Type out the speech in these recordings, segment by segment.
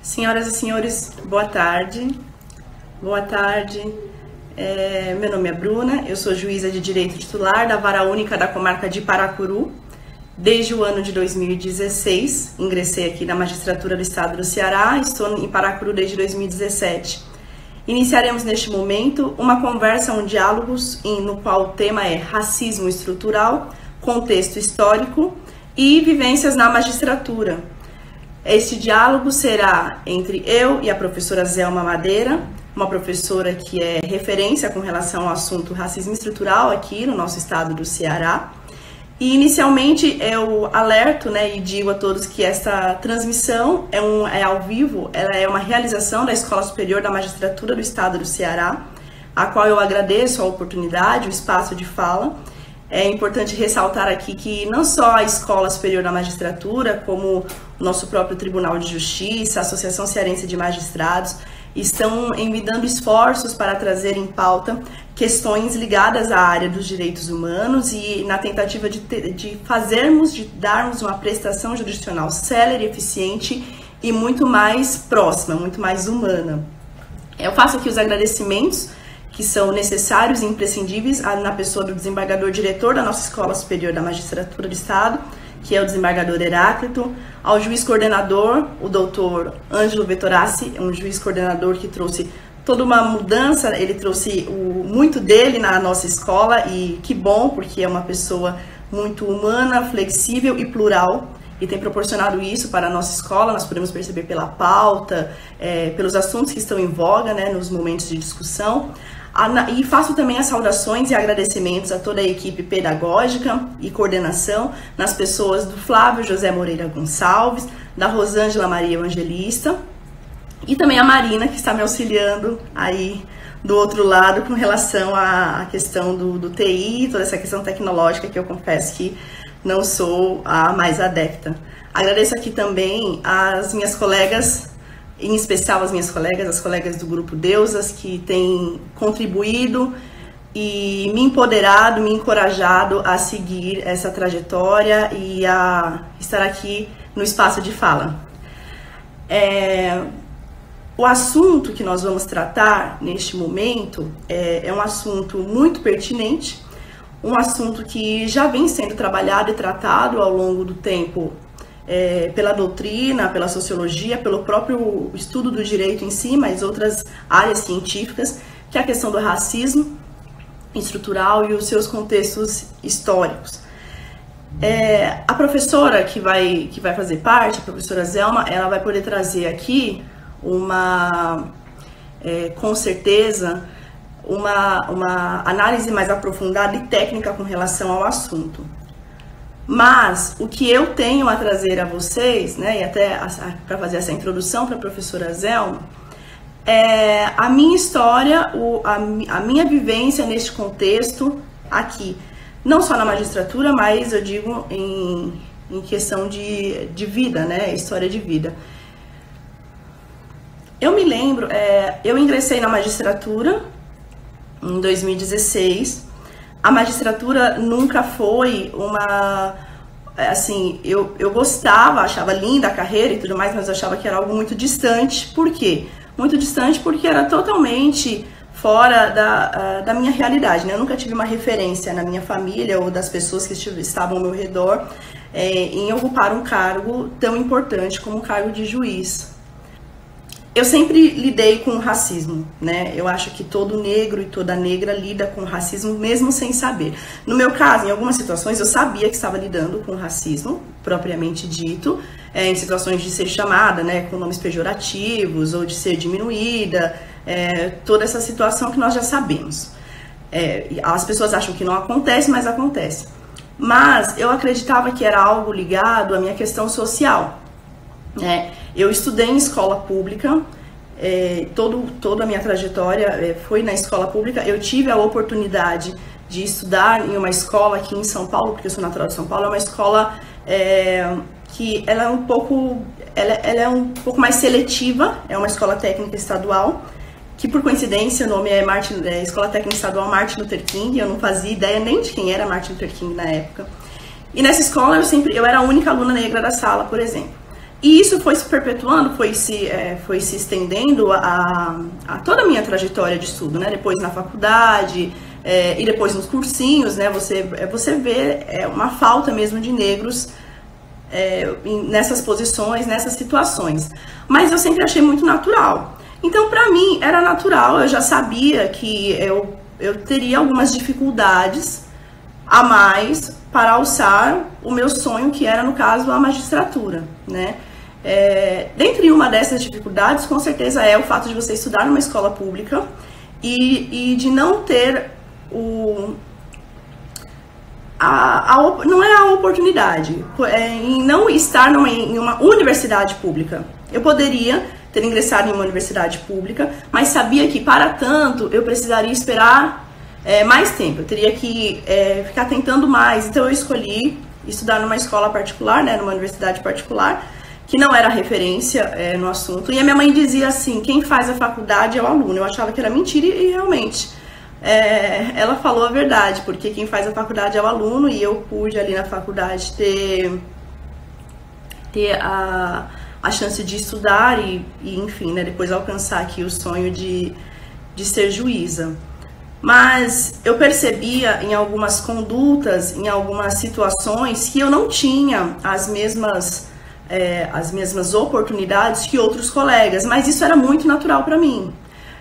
Senhoras e senhores, boa tarde. Boa tarde. Meu nome é Bruna, eu sou juíza de direito titular da Vara Única da Comarca de Paracuru. Desde o ano de 2016, ingressei aqui na Magistratura do Estado do Ceará, estou em Paracuru desde 2017. Iniciaremos neste momento uma conversa, um diálogo no qual o tema é racismo estrutural, contexto histórico e vivências na magistratura. Este diálogo será entre eu e a professora Zelma Madeira, uma professora que é referência com relação ao assunto racismo estrutural aqui no nosso estado do Ceará. E inicialmente eu alerto, e digo a todos que esta transmissão é ao vivo, ela é uma realização da Escola Superior da Magistratura do Estado do Ceará, a qual eu agradeço a oportunidade, o espaço de fala. É importante ressaltar aqui que não só a Escola Superior da Magistratura, como o nosso próprio Tribunal de Justiça, a Associação Cearense de Magistrados, estão envidando esforços para trazer em pauta questões ligadas à área dos direitos humanos e na tentativa de darmos uma prestação jurisdicional célere, eficiente e muito mais próxima, muito mais humana. Eu faço aqui os agradecimentos que são necessários e imprescindíveis na pessoa do desembargador diretor da nossa Escola Superior da Magistratura do Estado, que é o desembargador Heráclito, ao juiz coordenador, o doutor Ângelo Vettorassi, um juiz coordenador que trouxe toda uma mudança, ele trouxe muito dele na nossa escola e que bom, porque é uma pessoa muito humana, flexível e plural e tem proporcionado isso para a nossa escola. Nós podemos perceber pela pauta, pelos assuntos que estão em voga, nos momentos de discussão. E faço também as saudações e agradecimentos a toda a equipe pedagógica e coordenação, nas pessoas do Flávio José Moreira Gonçalves, da Rosângela Maria Evangelista e também a Marina, que está me auxiliando aí do outro lado com relação à questão do TI, toda essa questão tecnológica que eu confesso que não sou a mais adepta. Agradeço aqui também as minhas colegas, em especial as colegas do Grupo Deusas, que têm contribuído e me empoderado, me encorajado a seguir essa trajetória e a estar aqui no espaço de fala. O assunto que nós vamos tratar neste momento é um assunto muito pertinente, um assunto que já vem sendo trabalhado e tratado ao longo do tempo pela doutrina, pela sociologia, pelo próprio estudo do direito em si, mas outras áreas científicas, que é a questão do racismo estrutural e os seus contextos históricos. A professora que vai fazer parte, a professora Zelma, ela vai poder trazer aqui com certeza, uma análise mais aprofundada e técnica com relação ao assunto. Mas o que eu tenho a trazer a vocês, e até para fazer essa introdução para a professora Zelma, é a minha história, a minha vivência neste contexto aqui. Não só na magistratura, mas eu digo em questão de vida, história de vida. Eu me lembro, eu ingressei na magistratura em 2016. A magistratura nunca foi eu gostava, achava linda a carreira e tudo mais, mas eu achava que era algo muito distante. Por quê? Muito distante porque era totalmente fora da minha realidade, Eu nunca tive uma referência na minha família ou das pessoas que estavam ao meu redor em ocupar um cargo tão importante como o cargo de juiz. Eu sempre lidei com racismo, Eu acho que todo negro e toda negra lida com racismo mesmo sem saber. No meu caso, em algumas situações, eu sabia que estava lidando com racismo, propriamente dito, em situações de ser chamada, com nomes pejorativos ou de ser diminuída, toda essa situação que nós já sabemos. As pessoas acham que não acontece, mas acontece. Mas eu acreditava que era algo ligado à minha questão social, Eu estudei em escola pública, toda a minha trajetória foi na escola pública. Eu tive a oportunidade de estudar em uma escola aqui em São Paulo, porque eu sou natural de São Paulo. É uma escola que ela é um pouco mais seletiva, é uma escola técnica estadual, que por coincidência o nome é Escola Técnica Estadual Martin Luther King. Eu não fazia ideia nem de quem era Martin Luther King na época. E nessa escola eu era a única aluna negra da sala, por exemplo. E isso foi se perpetuando, foi se estendendo a toda a minha trajetória de estudo, né? Depois na faculdade, e depois nos cursinhos, né? Você vê uma falta mesmo de negros nessas posições, nessas situações. Mas eu sempre achei muito natural. Então, para mim, era natural, eu já sabia que eu teria algumas dificuldades a mais para alçar o meu sonho, que era, no caso, a magistratura, né? Dentre uma dessas dificuldades, com certeza, é o fato de você estudar numa escola pública e de não ter não é a oportunidade, em não estar em uma universidade pública. Eu poderia ter ingressado em uma universidade pública, mas sabia que, para tanto, eu precisaria esperar mais tempo, eu teria que ficar tentando mais. Então eu escolhi estudar numa escola particular, né, numa universidade particular, que não era referência no assunto. E a minha mãe dizia assim, quem faz a faculdade é o aluno. Eu achava que era mentira e realmente ela falou a verdade, porque quem faz a faculdade é o aluno, e eu pude ali na faculdade ter a chance de estudar e enfim, né, depois alcançar aqui o sonho de ser juíza. Mas eu percebia em algumas condutas, em algumas situações, que eu não tinha as mesmas oportunidades que outros colegas, mas isso era muito natural para mim.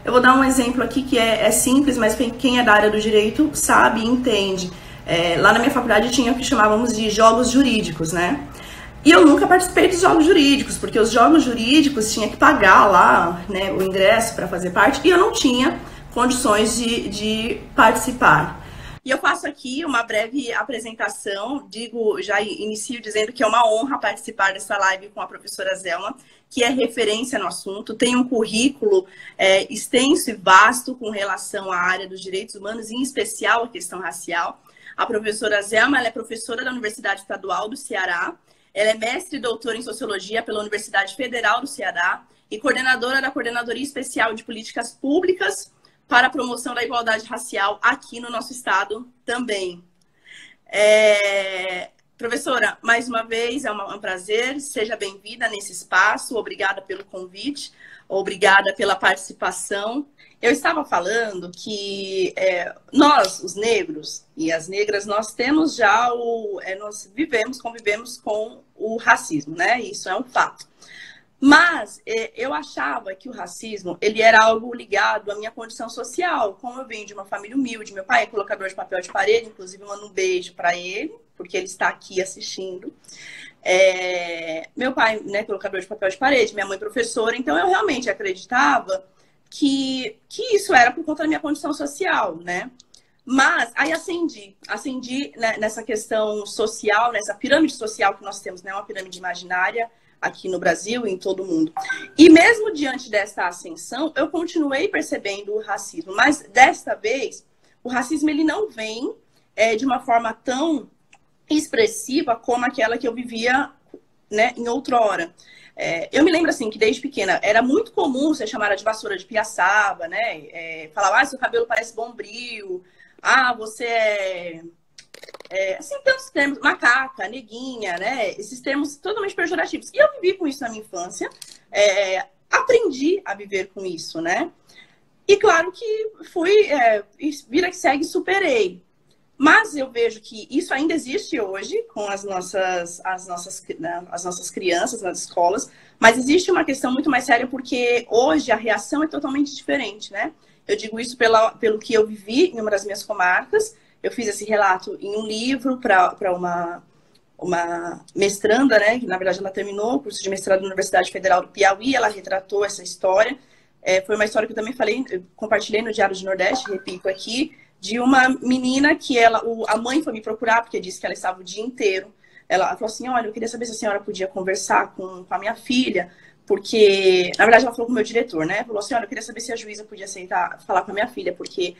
Eu vou dar um exemplo aqui que é simples, mas quem é da área do direito sabe e entende. Lá na minha faculdade tinha o que chamávamos de jogos jurídicos, né? E eu nunca participei dos jogos jurídicos, porque os jogos jurídicos tinha que pagar lá, né, o ingresso para fazer parte, e eu não tinha condições de participar. E eu faço aqui uma breve apresentação, já inicio dizendo que é uma honra participar dessa live com a professora Zelma, que é referência no assunto, tem um currículo extenso e vasto com relação à área dos direitos humanos, em especial a questão racial. A professora Zelma, ela é professora da Universidade Estadual do Ceará, ela é mestre e doutora em Sociologia pela Universidade Federal do Ceará e coordenadora da Coordenadoria Especial de Políticas Públicas para a Promoção da Igualdade Racial aqui no nosso estado também. Professora, mais uma vez, é um prazer, seja bem-vinda nesse espaço, obrigada pelo convite, obrigada pela participação. Eu estava falando que nós, os negros e as negras, nós temos já nós convivemos com o racismo, né? Isso é um fato. Mas eu achava que o racismo, ele era algo ligado à minha condição social. Como eu venho de uma família humilde, meu pai é colocador de papel de parede, inclusive eu mando um beijo para ele, porque ele está aqui assistindo. Meu pai, né, colocador de papel de parede, minha mãe professora, então eu realmente acreditava que isso era por conta da minha condição social, né? Mas aí acendi né, nessa questão social, nessa pirâmide social que nós temos, né, uma pirâmide imaginária, aqui no Brasil e em todo o mundo. E mesmo diante dessa ascensão, eu continuei percebendo o racismo. Mas desta vez, o racismo ele não vem de uma forma tão expressiva como aquela que eu vivia, né, em outrora. Eu me lembro assim que desde pequena era muito comum ser chamada de vassoura de piaçaba, né? Falava, seu cabelo parece bombril, você assim, tantos termos, macaca, neguinha, né? Esses termos totalmente pejorativos. E eu vivi com isso na minha infância, aprendi a viver com isso, né? E claro que fui, vira que segue, superei. Mas eu vejo que isso ainda existe hoje com as nossas crianças nas escolas, mas existe uma questão muito mais séria porque hoje a reação é totalmente diferente, né? Eu digo isso pelo que eu vivi em uma das minhas comarcas. Eu fiz esse relato em um livro para uma mestranda, né? Que na verdade ela terminou o curso de mestrado na Universidade Federal do Piauí. Ela retratou essa história. Foi uma história que eu também compartilhei no Diário de Nordeste, repito aqui, de uma menina que a mãe foi me procurar porque disse que ela estava o dia inteiro. Ela falou assim, olha, eu queria saber se a senhora podia conversar com a minha filha, porque, na verdade, ela falou com o meu diretor, né? Falou assim, olha, eu queria saber se a juíza podia aceitar falar com a minha filha, porque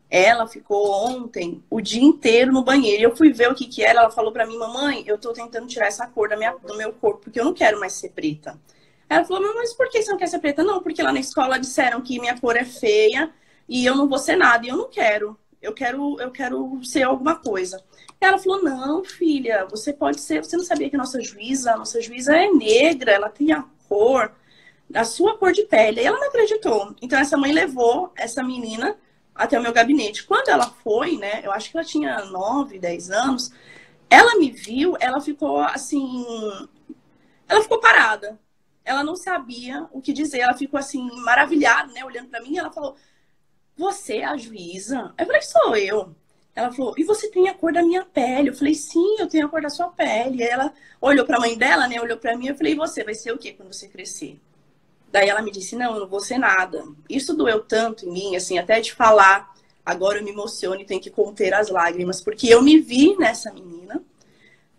ela ficou ontem o dia inteiro no banheiro. E eu fui ver o que era. Ela falou pra mim, mamãe, eu tô tentando tirar essa cor do meu corpo, porque eu não quero mais ser preta. Ela falou, mas por que você não quer ser preta? Não, porque lá na escola disseram que minha cor é feia e eu não vou ser nada, e eu não quero. eu quero ser alguma coisa. E ela falou, não, filha, você pode ser, você não sabia que a nossa juíza é negra, ela tem a cor, a sua cor de pele. E ela não acreditou. Então essa mãe levou essa menina até o meu gabinete. Quando ela foi, né, eu acho que ela tinha 9, 10 anos, ela me viu, ela ficou assim, ela ficou parada. Ela não sabia o que dizer, ela ficou assim, maravilhada, né, olhando para mim, e ela falou, você é a juíza? Eu falei, sou eu. Ela falou, e você tem a cor da minha pele? Eu falei, sim, eu tenho a cor da sua pele. E aí ela olhou para a mãe dela, né, olhou para mim, eu falei, e você vai ser o quê quando você crescer? Daí ela me disse, não, eu não vou ser nada. Isso doeu tanto em mim, assim, até de falar, agora eu me emociono e tenho que conter as lágrimas, porque eu me vi nessa menina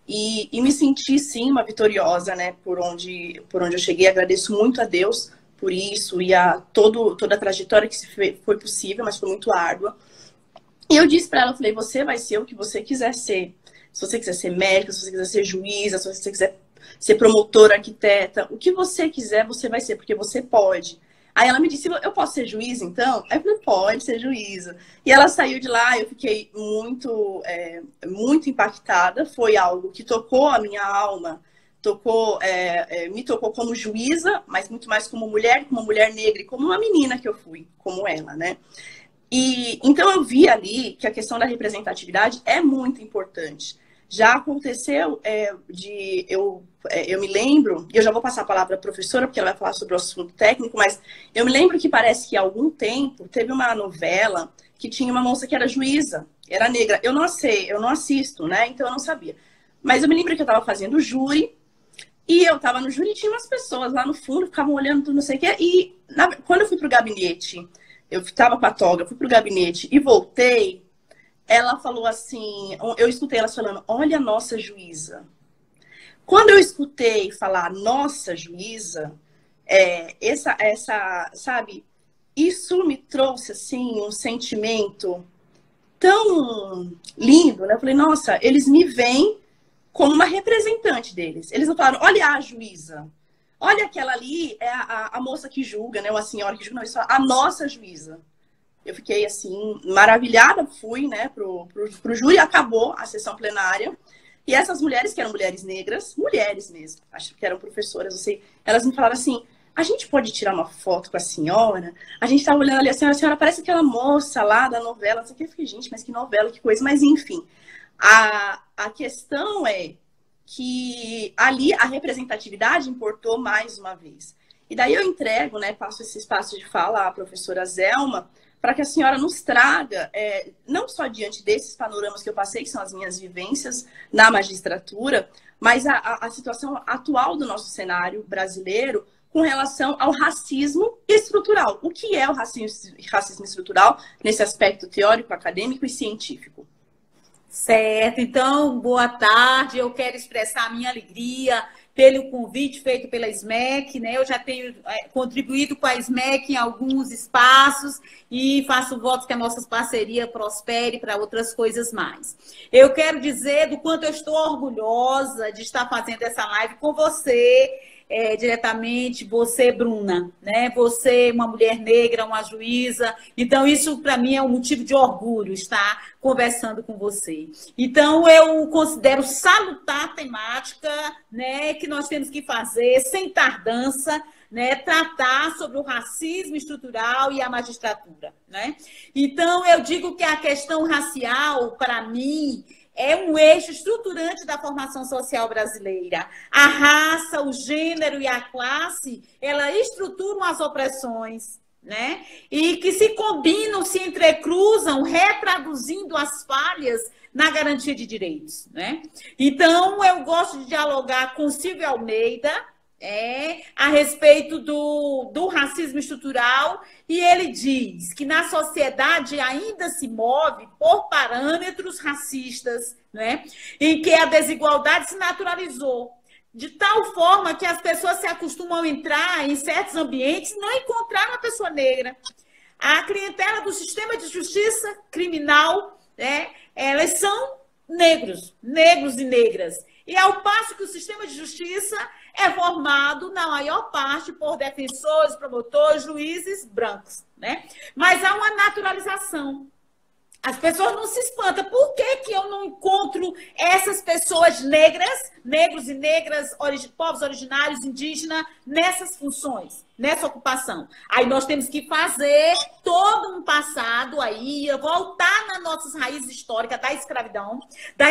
e me senti, sim, uma vitoriosa, né, por onde eu cheguei. Agradeço muito a Deus por isso e a toda a trajetória que foi possível, mas foi muito árdua. E eu disse para ela, eu falei, você vai ser o que você quiser ser. Se você quiser ser médica, se você quiser ser juíza, se você quiser ser promotora, arquiteta, o que você quiser, você vai ser, porque você pode. Aí ela me disse, eu posso ser juíza, então? Aí eu falei, pode ser juíza. E ela saiu de lá, eu fiquei muito impactada. Foi algo que tocou a minha alma, me tocou como juíza, mas muito mais como mulher negra e como uma menina que eu fui, como ela, né? E então eu vi ali que a questão da representatividade é muito importante. Já aconteceu eu me lembro, e eu já vou passar a palavra para a professora, porque ela vai falar sobre o assunto técnico, mas eu me lembro que parece que há algum tempo teve uma novela que tinha uma moça que era juíza, era negra. Eu não sei, eu não assisto, né? Então eu não sabia. Mas eu me lembro que eu estava fazendo júri, e eu estava no júri e tinha umas pessoas lá no fundo, ficavam olhando tudo, não sei o quê. E quando eu fui para o gabinete, eu estava com a toga, fui para o gabinete e voltei, ela falou assim, eu escutei ela falando, olha a nossa juíza. Quando eu escutei falar nossa juíza, sabe, isso me trouxe, assim, um sentimento tão lindo, né? Eu falei, nossa, eles me veem como uma representante deles. Eles não falaram, olha a juíza. Olha aquela ali, é a moça que julga, né? Ou a senhora que julga, não, isso é a nossa juíza. Eu fiquei, assim, maravilhada, fui, né, pro júri, acabou a sessão plenária. E essas mulheres, que eram mulheres negras, mulheres mesmo, acho que eram professoras, não sei, elas me falaram assim, a gente pode tirar uma foto com a senhora? A gente tava olhando ali, a senhora parece aquela moça lá da novela, não sei o que. Eu fiquei, gente, mas que novela, que coisa, mas enfim. A questão é que ali a representatividade importou mais uma vez. E daí eu entrego, né, passo esse espaço de fala à professora Zelma, para que a senhora nos traga, não só diante desses panoramas que eu passei, que são as minhas vivências na magistratura, mas a situação atual do nosso cenário brasileiro com relação ao racismo estrutural. O que é o racismo estrutural nesse aspecto teórico, acadêmico e científico? Certo, então, boa tarde. Eu quero expressar a minha alegria pelo convite feito pela SMEC, né? Eu já tenho contribuído com a SMEC em alguns espaços e faço votos que a nossa parceria prospere para outras coisas mais. Eu quero dizer do quanto eu estou orgulhosa de estar fazendo essa live com você, diretamente, você, Bruna, né? Você, uma mulher negra, uma juíza. Então, isso para mim é um motivo de orgulho estar conversando com você. Então, eu considero salutar a temática, né, que nós temos que fazer, sem tardança, né, tratar sobre o racismo estrutural e a magistratura, né? Então, eu digo que a questão racial, para mim, é um eixo estruturante da formação social brasileira. A raça, o gênero e a classe, ela estruturam as opressões, né? E que se combinam, se entrecruzam, retraduzindo as falhas na garantia de direitos, né? Então, eu gosto de dialogar com Silvio Almeida, a respeito do racismo estrutural, e ele diz que na sociedade ainda se move por parâmetros racistas, né? Em que a desigualdade se naturalizou, de tal forma que as pessoas se acostumam a entrar em certos ambientes e não encontrar uma pessoa negra. A clientela do sistema de justiça criminal, né, elas são negros e negras. E ao passo que o sistema de justiça é formado, na maior parte, por defensores, promotores, juízes brancos, né? Mas há uma naturalização. As pessoas não se espantam. Por que que eu não encontro essas pessoas negras, negros e negras, povos originários, indígenas, nessas funções, nessa ocupação? Aí nós temos que fazer todo um passado aí, voltar nas nossas raízes históricas da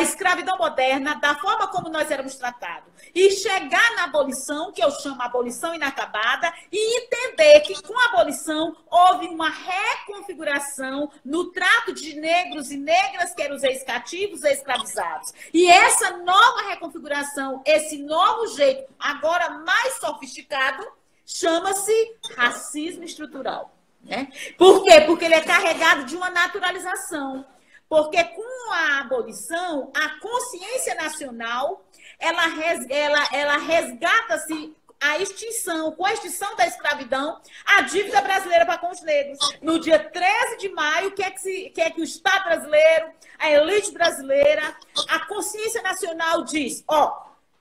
escravidão moderna, da forma como nós éramos tratados. E chegar na abolição, que eu chamo abolição inacabada, e entender que com a abolição houve uma reconfiguração no trato de negros e negras, que eram os ex-cativos e escravizados. E essa nova reconfiguração, esse novo jeito, agora mais sofisticado, chama-se racismo estrutural. Né? Por quê? Porque ele é carregado de uma naturalização. Porque com a abolição, a consciência nacional, ela resgata-se a extinção, com a extinção da escravidão, a dívida brasileira para com os negros. No dia 13 de maio, o que é que o Estado brasileiro, a elite brasileira, a consciência nacional diz?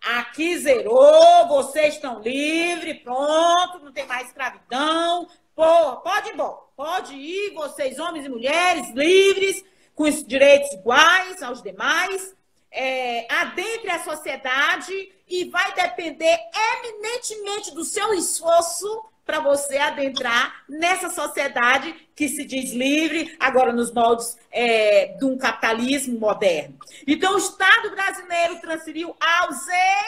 Aqui zerou, vocês estão livres, pronto, não tem mais escravidão, pode ir, vocês, homens e mulheres, livres, com os direitos iguais aos demais, adentre a sociedade e vai depender eminentemente do seu esforço para você adentrar nessa sociedade que se diz livre, agora nos moldes de um capitalismo moderno. Então, o Estado brasileiro transferiu aos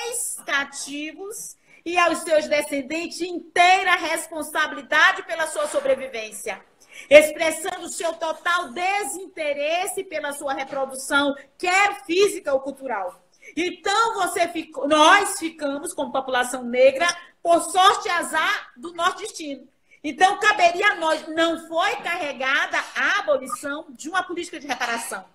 ex-cativos e aos seus descendentes inteira responsabilidade pela sua sobrevivência, expressando seu total desinteresse pela sua reprodução, quer física ou cultural. Então, nós ficamos, como população negra, por sorte e azar do nosso destino. Então, caberia a nós, não foi carregada a abolição de uma política de reparação.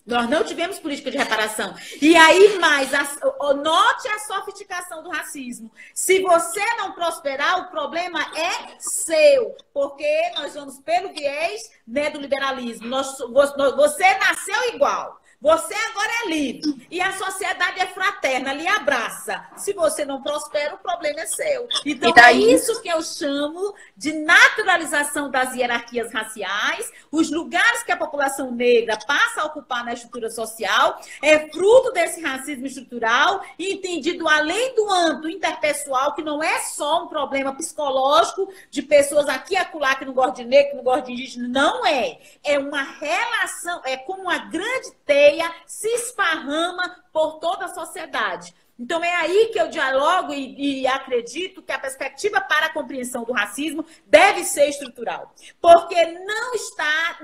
Nós não tivemos política de reparação. E aí, note a sofisticação do racismo. Se você não prosperar, o problema é seu. Porque nós vamos pelo viés, né, do liberalismo. Você nasceu igual. Você agora é livre. E a sociedade é fraterna, lhe abraça. Se você não prospera, o problema é seu. Então, é isso que eu chamo de naturalização das hierarquias raciais. Os lugares que a população negra passa a ocupar na estrutura social é fruto desse racismo estrutural, entendido além do âmbito interpessoal, que não é só um problema psicológico de pessoas aqui e acolá que não gostam de negro, que não gostam de indígena. Não é. É uma relação, é como uma grande teia se esparrama por toda a sociedade. Então, é aí que eu dialogo e acredito que a perspectiva para a compreensão do racismo deve ser estrutural. Porque não está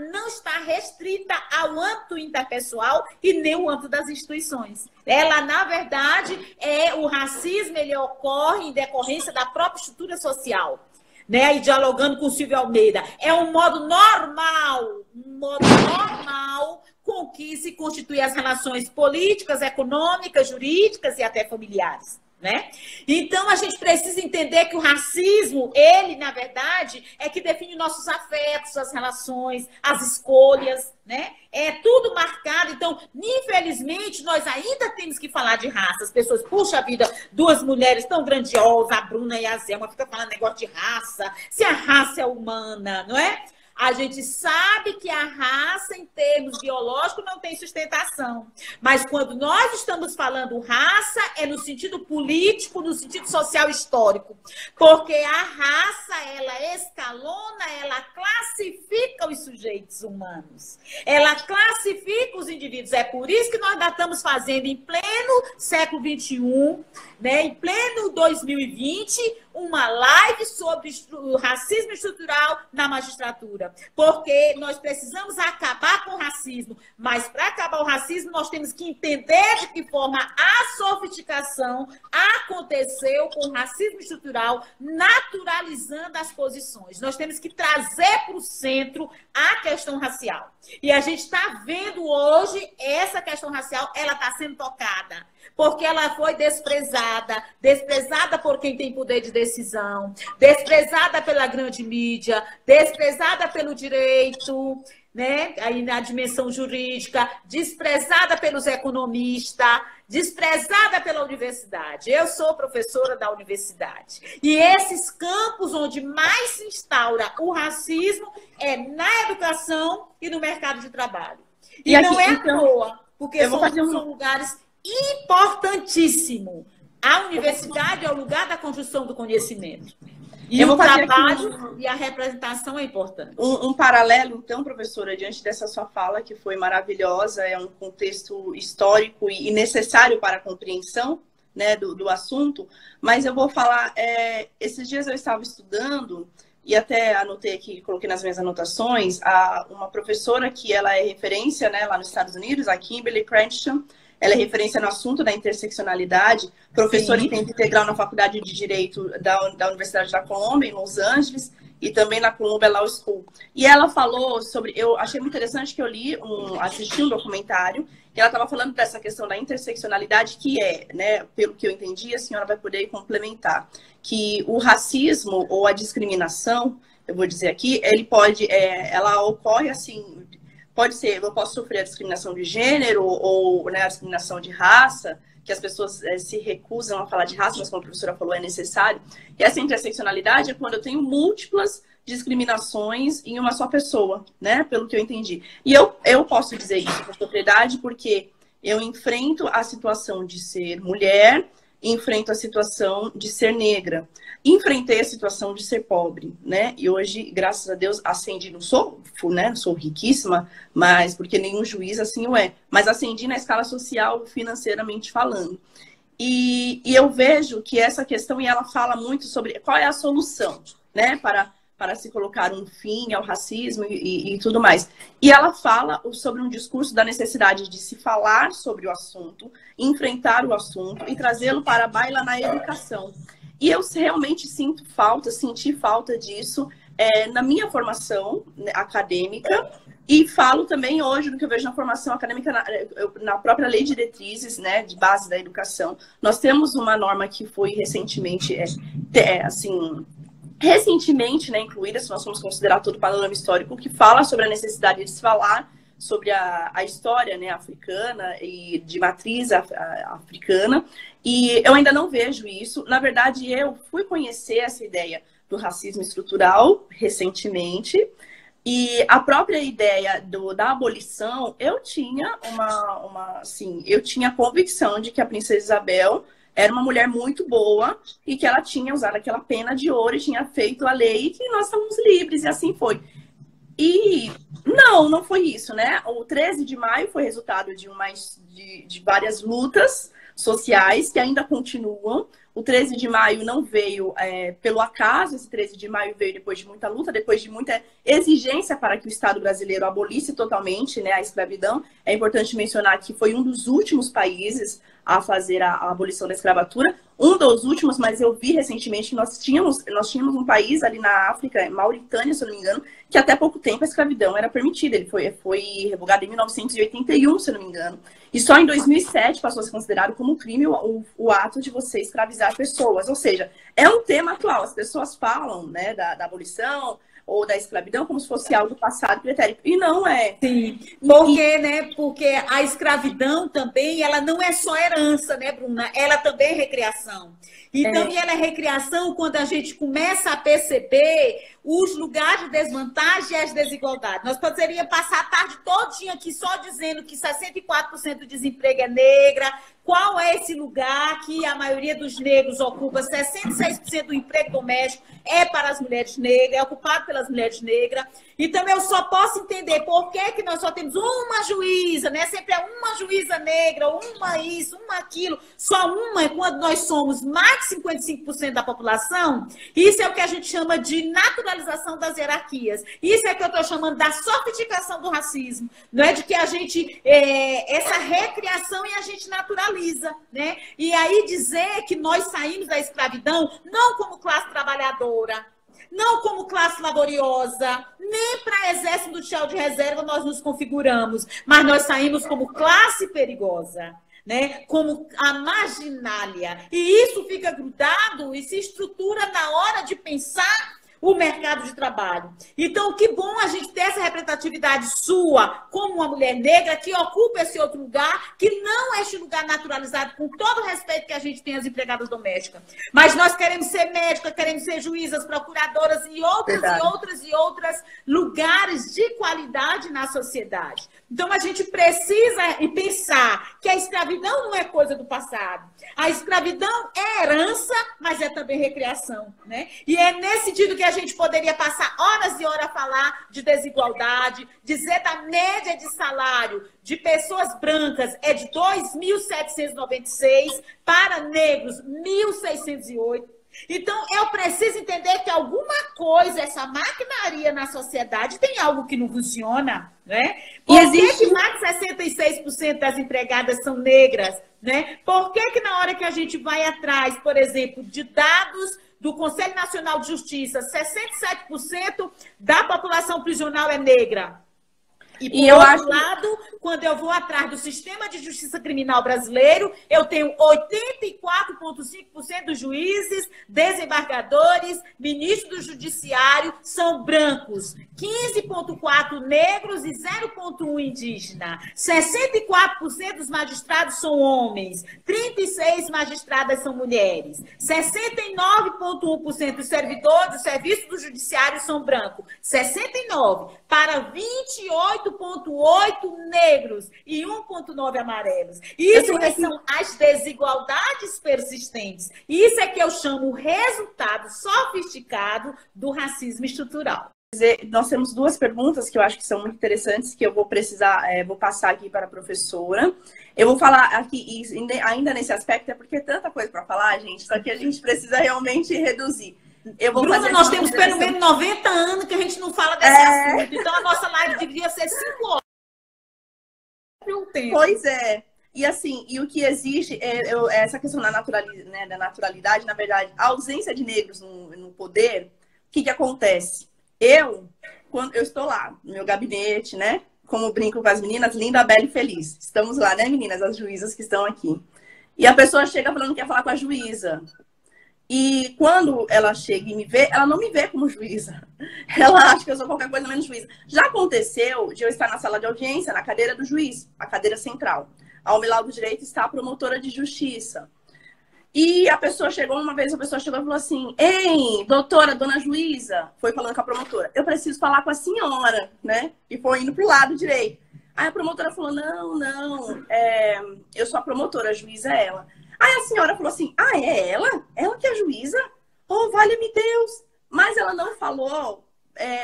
restrita ao âmbito interpessoal e nem o âmbito das instituições. Ela, na verdade, o racismo ele ocorre em decorrência da própria estrutura social. Né? E dialogando com o Silvio Almeida. É um modo normal com que se constituem as relações políticas, econômicas, jurídicas e até familiares. Né? Então, a gente precisa entender que o racismo, ele, na verdade, é que define nossos afetos, as relações, as escolhas, né? É tudo marcado. Então, infelizmente, nós ainda temos que falar de raça. As pessoas, puxa vida, duas mulheres tão grandiosas, a Bruna e a Zelma, fica falando negócio de raça, se a raça é humana, não é? A gente sabe que a raça, em termos biológicos, não tem sustentação. Mas quando nós estamos falando raça, é no sentido político, no sentido social histórico. Porque a raça, ela escalona, ela classifica os sujeitos humanos. Ela classifica os indivíduos. É por isso que nós ainda estamos fazendo, em pleno século XXI, né, em pleno 2020, uma live sobre o racismo estrutural na magistratura. Porque nós precisamos acabar com o racismo. Mas para acabar o racismo, nós temos que entender de que forma a sofisticação aconteceu com o racismo estrutural, naturalizando as posições. Nós temos que trazer para o centro a questão racial. E a gente está vendo hoje essa questão racial, ela está sendo tocada Porque ela foi desprezada, desprezada por quem tem poder de decisão, desprezada pela grande mídia, desprezada pelo direito, né? Aí na dimensão jurídica, desprezada pelos economistas, desprezada pela universidade. Eu sou professora da universidade. E esses campos onde mais se instaura o racismo é na educação e no mercado de trabalho. E aqui, não é à toa, porque são lugares importantíssimos. A universidade é o lugar da construção do conhecimento. E o trabalho e a representação é importante. Um paralelo, então, professora, diante dessa sua fala, que foi maravilhosa, é um contexto histórico e necessário para a compreensão, né, do assunto, mas eu vou falar, esses dias eu estava estudando, e até anotei aqui, coloquei nas minhas anotações, uma professora que ela é referência, né, lá nos Estados Unidos, a Kimberly Crenshaw. Ela é referência no assunto da interseccionalidade, professora em tempo integral na Faculdade de Direito da Universidade da Colômbia, em Los Angeles, e também na Columbia Law School. E ela falou sobre... Eu achei muito interessante que eu assisti um documentário, e ela estava falando dessa questão da interseccionalidade, que é, né, pelo que eu entendi, a senhora vai poder complementar, que o racismo ou a discriminação, eu vou dizer aqui, ela ocorre assim... Pode ser, eu posso sofrer a discriminação de gênero ou, né, a discriminação de raça, que as pessoas se recusam a falar de raça, mas como a professora falou, é necessário. E essa interseccionalidade é quando eu tenho múltiplas discriminações em uma só pessoa, né? Pelo que eu entendi. E eu posso dizer isso com propriedade porque eu enfrento a situação de ser mulher, enfrento a situação de ser negra. Enfrentei a situação de ser pobre, né? E hoje, graças a Deus, ascendi, não sou riquíssima, mas porque nenhum juiz assim o é, mas ascendi na escala social, financeiramente falando. E eu vejo que essa questão, e ela fala muito sobre qual é a solução, né? Para se colocar um fim ao racismo e tudo mais. E ela fala sobre um discurso da necessidade de se falar sobre o assunto, enfrentar o assunto e trazê-lo para a baila na educação. E eu realmente senti falta disso na minha formação, né, acadêmica, e falo também hoje do que eu vejo na formação acadêmica, na própria lei de diretrizes, né, de base da educação. Nós temos uma norma que foi recentemente, né, incluída, se nós formos considerar todo o panorama histórico, que fala sobre a necessidade de se falar sobre a história, né, africana e de matriz africana, e eu ainda não vejo isso. Na verdade, eu fui conhecer essa ideia do racismo estrutural recentemente, e a própria ideia da abolição, eu tinha eu tinha a convicção de que a princesa Isabel era uma mulher muito boa e que ela tinha usado aquela pena de ouro e tinha feito a lei e que nós estávamos livres, e assim foi. E não foi isso, né? O 13 de maio foi resultado de várias lutas sociais que ainda continuam. O 13 de maio não veio pelo acaso, esse 13 de maio veio depois de muita luta, depois de muita exigência para que o Estado brasileiro abolisse totalmente, né, a escravidão. É importante mencionar que foi um dos últimos países a fazer a abolição da escravatura. Um dos últimos, mas eu vi recentemente que nós tínhamos um país ali na África, Mauritânia, se eu não me engano, que até pouco tempo a escravidão era permitida. Ele foi revogado em 1981, se eu não me engano. E só em 2007 passou a ser considerado como crime o ato de você escravizar pessoas. Ou seja, é um tema atual. As pessoas falam, né, da abolição ou da escravidão como se fosse algo passado pretérito. E não é. Sim, porque a escravidão também, ela não é só herança, né, Bruna? Ela também é recriação. Então, e ela é recriação quando a gente começa a perceber os lugares de desvantagem e as desigualdades. Nós poderíamos passar a tarde todinha aqui só dizendo que 64% do desemprego é negra. Qual é esse lugar que a maioria dos negros ocupa? 66% do emprego doméstico é para as mulheres negras, é ocupado pelas mulheres negras. Então, eu só posso entender por que nós só temos uma juíza, né? Sempre é uma juíza negra, uma isso, uma aquilo. Só uma, quando nós somos mais de 55% da população. Isso é o que a gente chama de naturalização das hierarquias. Isso é o que eu estou chamando da sofisticação do racismo. Não é de que a gente, essa recriação e a gente naturaliza, né? E aí dizer que nós saímos da escravidão não como classe trabalhadora, não como classe laboriosa, nem para exército industrial de reserva nós nos configuramos, mas nós saímos como classe perigosa. né, como a marginália. E isso fica grudado e se estrutura na hora de pensar o mercado de trabalho. Então, que bom a gente ter essa representatividade sua como uma mulher negra que ocupa esse outro lugar, que não é este lugar naturalizado, com todo o respeito que a gente tem às empregadas domésticas. Mas nós queremos ser médicas, queremos ser juízas, procuradoras e outras lugares de qualidade na sociedade. Então, a gente precisa pensar que a escravidão não é coisa do passado. A escravidão é herança, mas é também recreação, né? E é nesse sentido que a gente poderia passar horas e horas a falar de desigualdade, dizer da média de salário de pessoas brancas é de 2.796 para negros 1.608. Então, eu preciso entender que alguma coisa, essa maquinaria na sociedade, tem algo que não funciona, né? Por que mais de 66% das empregadas são negras, né? Por que na hora que a gente vai atrás, por exemplo, de dados do Conselho Nacional de Justiça, 67% da população prisional é negra? E, por outro lado, quando eu vou atrás do sistema de justiça criminal brasileiro, eu tenho 84,5% dos juízes, desembargadores, ministros do judiciário são brancos, 15,4% negros e 0,1% indígena. 64% dos magistrados são homens, 36% magistradas são mulheres. 69,1% dos servidores do serviço do judiciário são brancos, 69% para 28,8% negros e 1,9% amarelos. Isso são as desigualdades persistentes. Isso é que eu chamo o resultado sofisticado do racismo estrutural. Nós temos duas perguntas que eu acho que são muito interessantes, que eu vou precisar, vou passar aqui para a professora. Eu vou falar aqui, ainda nesse aspecto, é porque é tanta coisa para falar, gente, só que a gente precisa realmente reduzir. Bruna, nós temos pelo menos 90 anos que a gente não fala desse assunto. Então, a nossa live deveria ser 5 horas. Pois é. E assim, e o que existe, essa questão da naturalidade, na verdade, a ausência de negros no poder, o que acontece? Quando eu estou lá, no meu gabinete, né? Como brinco com as meninas, linda, bela e feliz. Estamos lá, né, meninas? As juízas que estão aqui. E a pessoa chega falando que quer falar com a juíza. E quando ela chega e me vê, ela não me vê como juíza. Ela acha que eu sou qualquer coisa menos juíza. Já aconteceu de eu estar na sala de audiência, na cadeira do juiz, a cadeira central. Ao meu lado direito está a promotora de justiça. E a pessoa chegou, uma vez a pessoa chegou e falou assim: ei, doutora, dona juíza, foi falando com a promotora, eu preciso falar com a senhora, né? E foi indo pro lado direito. Aí a promotora falou: não, eu sou a promotora, a juíza é ela. Aí a senhora falou assim: ah, é ela? Ela que é a juíza? Oh, valha-me Deus! Mas ela não falou,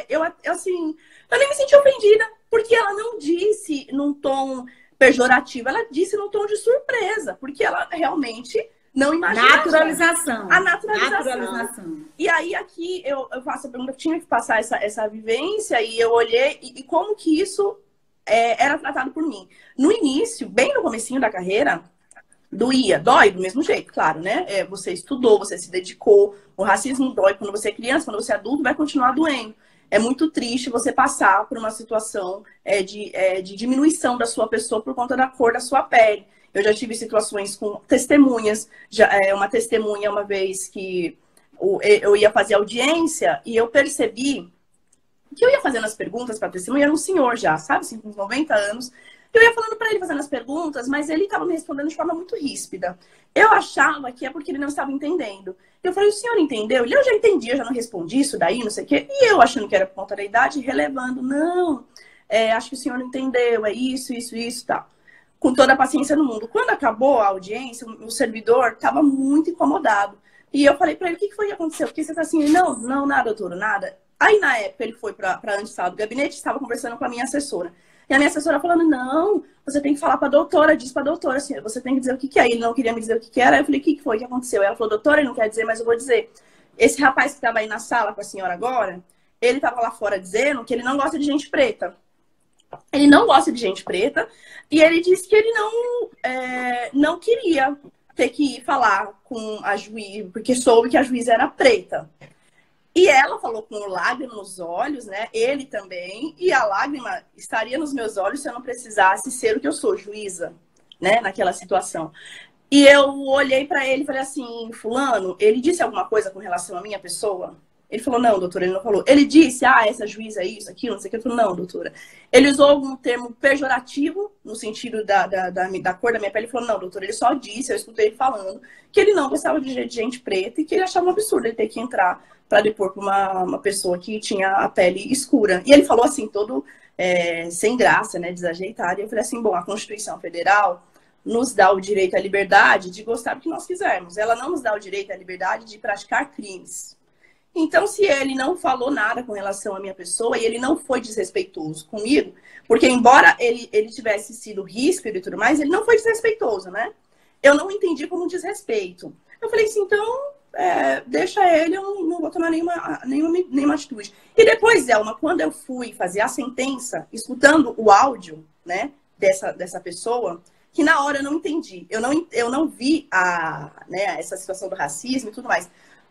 eu nem me senti ofendida, porque ela não disse num tom pejorativo, ela disse num tom de surpresa, porque ela realmente não imaginava. Naturalização. A naturalização. E aí aqui eu faço a pergunta, eu tinha que passar essa vivência, e eu olhei, e como que isso era tratado por mim. No início, bem no comecinho da carreira, dói do mesmo jeito, claro, né? Você estudou, você se dedicou, o racismo dói quando você é criança, quando você é adulto, vai continuar doendo. É muito triste você passar por uma situação de diminuição da sua pessoa por conta da cor da sua pele. Eu já tive situações com testemunhas, uma testemunha uma vez que eu ia fazer audiência e eu percebi que eu ia fazendo as perguntas para a testemunha, era um senhor já, sabe, assim, com uns 90 anos. Eu ia falando para ele, fazendo as perguntas, mas ele estava me respondendo de forma muito ríspida. Eu achava que é porque ele não estava entendendo. Eu falei: o senhor entendeu? Ele: eu já entendi, eu já não respondi isso daí, não sei o quê. E eu achando que era por conta da idade, relevando: não, acho que o senhor não entendeu, é isso, tal. Com toda a paciência no mundo. Quando acabou a audiência, o servidor estava muito incomodado. E eu falei para ele: o que foi que aconteceu? Porque você está assim: não, nada, doutor, nada. Aí, na época, ele foi para a antessala do gabinete, estava conversando com a minha assessora. E a minha assessora falando: não, você tem que falar para a doutora, diz para a doutora, assim, você tem que dizer o que é. Ele não queria me dizer o que era. Aí eu falei: o que foi que aconteceu? Ela falou: doutora, ele não quer dizer, mas eu vou dizer. Esse rapaz que estava aí na sala com a senhora agora, ele estava lá fora dizendo que ele não gosta de gente preta. Ele não gosta de gente preta e ele disse que ele não queria ter que ir falar com a juíza, porque soube que a juíza era preta. E ela falou com lágrima nos olhos, né? Ele também. E a lágrima estaria nos meus olhos se eu não precisasse ser o que eu sou, juíza. né, naquela situação. E eu olhei para ele e falei assim, fulano, ele disse alguma coisa com relação à minha pessoa? Ele falou, não, doutora, ele não falou. Ele disse, essa juíza é isso, aquilo, não sei o que. Eu falei, não, doutora. Ele usou algum termo pejorativo, no sentido da cor da minha pele. Ele falou, não, doutora, ele só disse, eu escutei ele falando, que ele não gostava de gente preta e que ele achava um absurdo ele ter que entrar para depor para uma pessoa que tinha a pele escura. E ele falou assim, todo sem graça, né, desajeitado. E eu falei assim, bom, a Constituição Federal nos dá o direito à liberdade de gostar do que nós quisermos. Ela não nos dá o direito à liberdade de praticar crimes. Então, se ele não falou nada com relação à minha pessoa e ele não foi desrespeitoso comigo, porque embora ele tivesse sido ríspido e tudo mais, ele não foi desrespeitoso, né? Eu não entendi como desrespeito. Eu falei assim, então, deixa ele, eu não vou tomar nenhuma atitude. E depois, Zelma, quando eu fui fazer a sentença, escutando o áudio, né, dessa pessoa, que na hora eu não entendi. Eu não vi essa situação do racismo e tudo mais.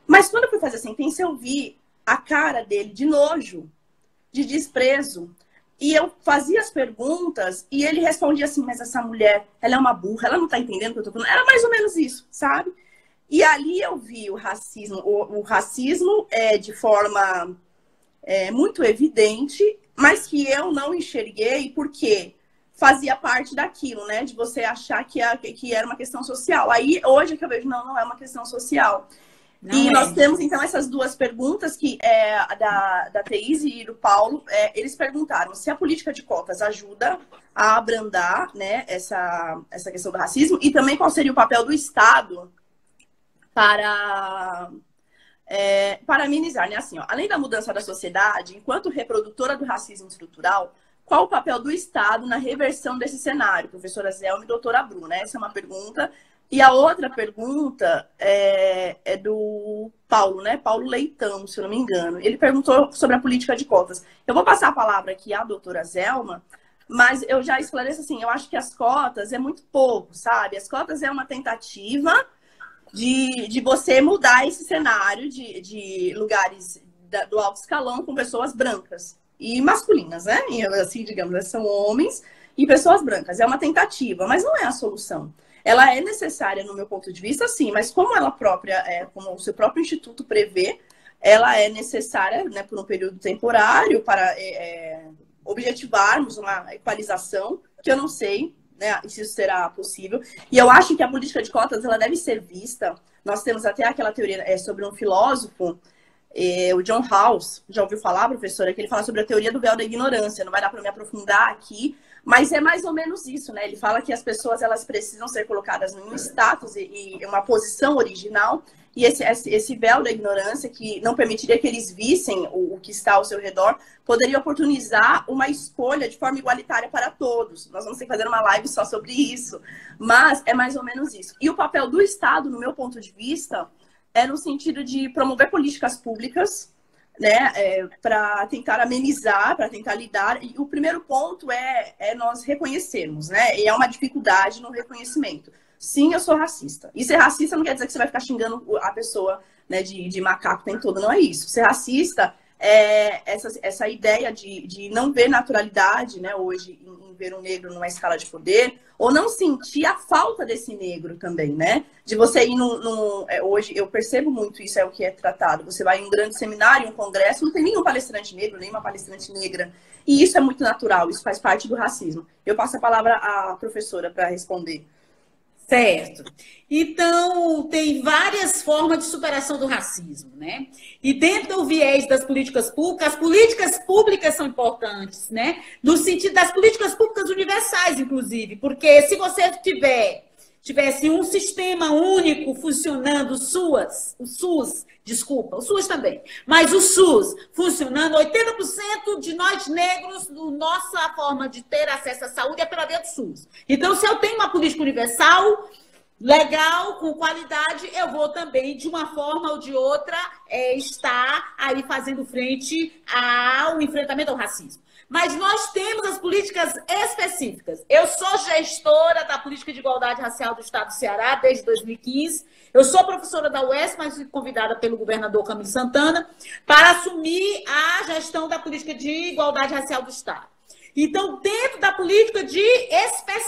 Mas quando eu fui fazer a sentença, eu vi a cara dele de nojo, de desprezo. E eu fazia as perguntas e ele respondia assim, mas essa mulher, ela é uma burra, ela não tá entendendo o que eu tô falando. Era mais ou menos isso, sabe? E ali eu vi o racismo. O racismo de forma muito evidente, mas que eu não enxerguei porque fazia parte daquilo, né? De você achar que era uma questão social. Aí, hoje é que eu vejo, não é uma questão social. Nós temos, então, essas duas perguntas, que da Thaís e do Paulo. Eles perguntaram se a política de cotas ajuda a abrandar, né, essa questão do racismo, e também qual seria o papel do Estado para amenizar, né? Assim, ó, além da mudança da sociedade, enquanto reprodutora do racismo estrutural, qual o papel do Estado na reversão desse cenário? Professora Zelma e doutora Bruna, né? Essa é uma pergunta. E a outra pergunta é do Paulo, né? Paulo Leitão, se eu não me engano. Ele perguntou sobre a política de cotas. Eu vou passar a palavra aqui à doutora Zelma, mas eu já esclareço assim, eu acho que as cotas é muito pouco, sabe? As cotas é uma tentativa de você mudar esse cenário de lugares do alto escalão com pessoas brancas e masculinas, né? E, assim, digamos, são homens e pessoas brancas. É uma tentativa, mas não é a solução. Ela é necessária, no meu ponto de vista, sim, mas como ela própria, como o seu próprio instituto prevê, ela é necessária, né, por um período temporário para objetivarmos uma equalização, que eu não sei, né, se isso será possível. E eu acho que a política de cotas ela deve ser vista. Nós temos até aquela teoria sobre um filósofo, o John Rawls, já ouviu falar, professora, que ele fala sobre a teoria do véu da ignorância. Não vai dar para me aprofundar aqui, mas é mais ou menos isso, né? Ele fala que as pessoas elas precisam ser colocadas em um status e uma posição original, e esse véu da ignorância, que não permitiria que eles vissem o que está ao seu redor, poderia oportunizar uma escolha de forma igualitária para todos. Nós vamos ter que fazer uma live só sobre isso, mas é mais ou menos isso. E o papel do Estado, no meu ponto de vista, é no sentido de promover políticas públicas, né, para tentar amenizar, para tentar lidar. E o primeiro ponto é nós reconhecermos, né? E é uma dificuldade no reconhecimento. Sim, eu sou racista. E ser racista não quer dizer que você vai ficar xingando a pessoa, né, de macaco o tempo todo. Não é isso. Ser racista é essa ideia de não ver naturalidade, né, hoje, em ver um negro numa escala de poder, ou não sentir a falta desse negro também, né? De você ir hoje, eu percebo muito isso, é o que é tratado. Você vai em um grande seminário, um congresso, não tem nenhum palestrante negro, nenhuma palestrante negra. E isso é muito natural, isso faz parte do racismo. Eu passo a palavra à professora para responder. Certo. Então, tem várias formas de superação do racismo, né? E dentro do viés das políticas públicas, as políticas públicas são importantes, né? No sentido das políticas públicas universais, inclusive, porque se você tivesse um sistema único funcionando, o SUS também, mas o SUS funcionando, 80% de nós negros, nossa forma de ter acesso à saúde é pela via do SUS. Então, se eu tenho uma política universal, legal, com qualidade, eu vou também, de uma forma ou de outra, estar aí fazendo frente ao enfrentamento ao racismo. Mas nós temos as políticas específicas. Eu sou gestora da política de igualdade racial do Estado do Ceará desde 2015. Eu sou professora da UES, mas fui convidada pelo governador Camilo Santana para assumir a gestão da política de igualdade racial do Estado. Então, dentro da política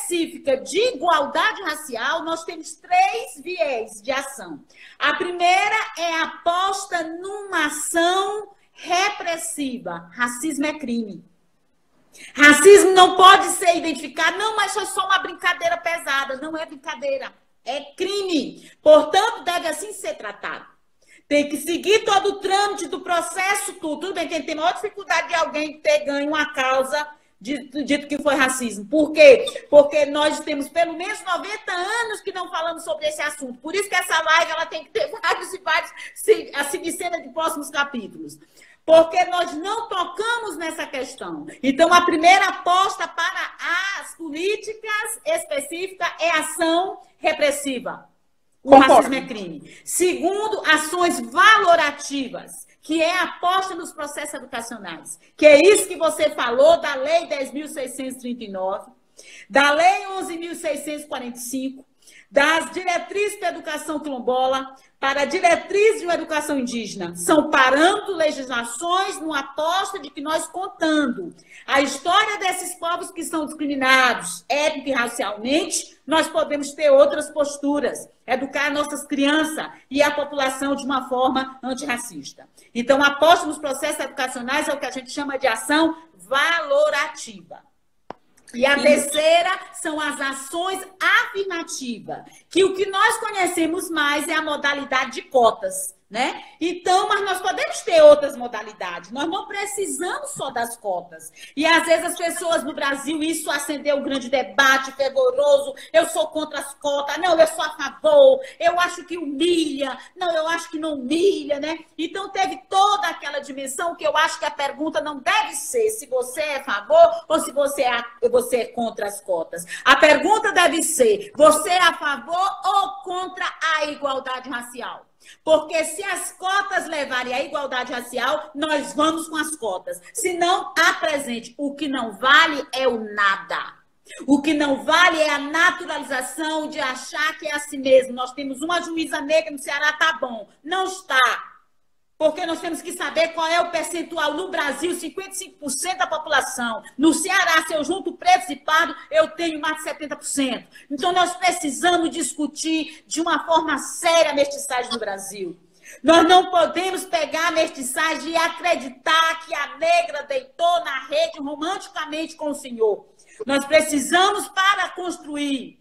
específica de igualdade racial, nós temos 3 viés de ação. A primeira é a aposta numa ação repressiva. Racismo é crime. Racismo não pode ser identificado, não, mas foi só uma brincadeira pesada. Não é brincadeira, é crime. Portanto, deve assim ser tratado. Tem que seguir todo o trâmite do processo, tudo. Tudo bem que tem maior dificuldade de alguém ter ganho uma causa dito que foi racismo. Por quê? Porque nós temos pelo menos 90 anos que não falamos sobre esse assunto. Por isso que essa live ela tem que ter vários e vários, a seguir cena de próximos capítulos. Porque nós não tocamos nessa questão. Então, a primeira aposta para as políticas específicas é ação repressiva. O racismo é crime. Segundo, ações valorativas, que é a aposta nos processos educacionais. Que é isso que você falou da Lei 10.639, da Lei 11.645, das diretrizes para a educação quilombola, para a diretriz de uma educação indígena. São parâmetros, legislações, numa aposta de que nós contando a história desses povos que são discriminados étnico e racialmente, nós podemos ter outras posturas, educar nossas crianças e a população de uma forma antirracista. Então, a aposta nos processos educacionais é o que a gente chama de ação valorativa. E a terceira são as ações afirmativas, que o que nós conhecemos mais é a modalidade de cotas, né? Então, mas nós podemos ter outras modalidades, nós não precisamos só das cotas. E às vezes as pessoas no Brasil, isso acendeu um grande debate fervoroso, eu sou contra as cotas, não, eu sou a favor, eu acho que humilha, não, eu acho que não humilha, né? Então teve toda aquela dimensão que eu acho que a pergunta não deve ser se você é a favor ou se você é contra as cotas. A pergunta deve ser, você é a favor ou contra a igualdade racial? Porque se as cotas levarem à igualdade racial, nós vamos com as cotas. Se não, apresente. O que não vale é o nada. O que não vale é a naturalização de achar que é assim mesmo. Nós temos uma juíza negra no Ceará, tá bom. Não está. Porque nós temos que saber qual é o percentual. No Brasil, 55% da população. No Ceará, se eu junto pretos e pardos, eu tenho mais de 70%. Então, nós precisamos discutir de uma forma séria a mestiçagem no Brasil. Nós não podemos pegar a mestiçagem e acreditar que a negra deitou na rede romanticamente com o senhor. Nós precisamos, para construir